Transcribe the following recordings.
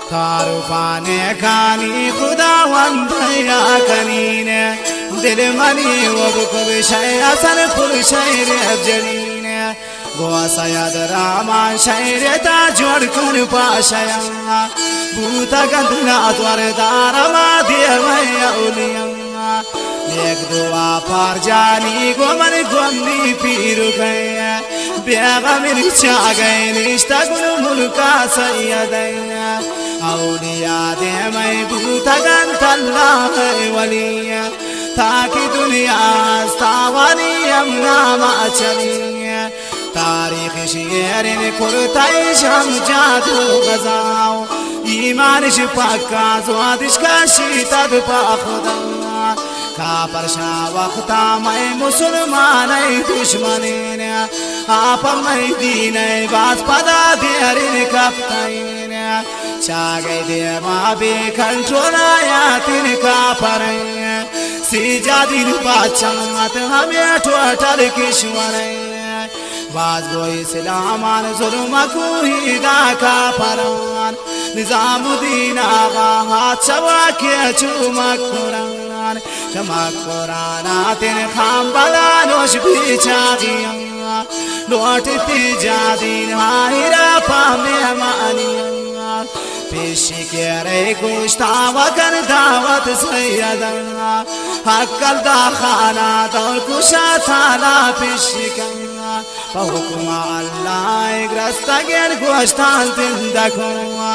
तारुफाने खानी खुदावंद या कनीने दिल मनी वबुक विषय असर फुल शैर अफजलीने गोवा सयाद रामान शैर ताजोड़ कर पाशया भूता गंधना द्वार दारमा देवया उलिया एक दुआ पार जानी गोमन गोमनी पीरु गया बेगा मिल चा गए निष्ठा गुरु मुल्का सैयदया औलिया दे मैं भूता गंतल्ला है वलिया ताकि दुनिया स्थावानी अमना माचलिया तारीख शेर ने कुर्ताई शम जादू गजाओ ईमान शिपका स्वादिश का शीता दुपाखुदा का परशा वक्ता मैं मुसलमान दुश्मनी ने आप मैं दीन बास पदा देरिन कप्ताइन चागे दे माँ बे कंट्रोला या तिन का पर सीजा दिन बाचात हमें टोटल किश्वर बाज गो इस्लामान जुल्म कोई दाका परान निजामुद्दीन आगा हाथ चबा के चुमक कुरान चमक कुरान तेन खाम बला नोश भी चागिया लौटती जादीन हायरा पामे मानिया पेशी के रे गोश्ता वकर दावत सैयदना हक्कल दा खाना दौर कुशा थाला पेशी कन्ना बहुकुमा अल्लाह ग्रस्ता गेर गोश्तान जिंदा कुआ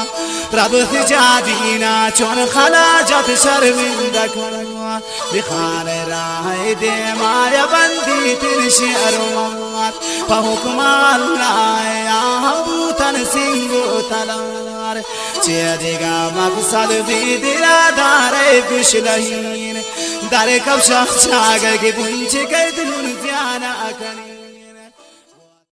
प्रभु जादीना चोन खला जत शर्मिंदा कुआ बिखान राह दे माया बंदी तिन शेरुमात बहुकुमा अल्लाह आहबूतन सिंगो तलार चेदिगा मकसद भी दिला दारे बिशलहीन दारे कब शाह चागे की बुंच गए दिल जाना कनी।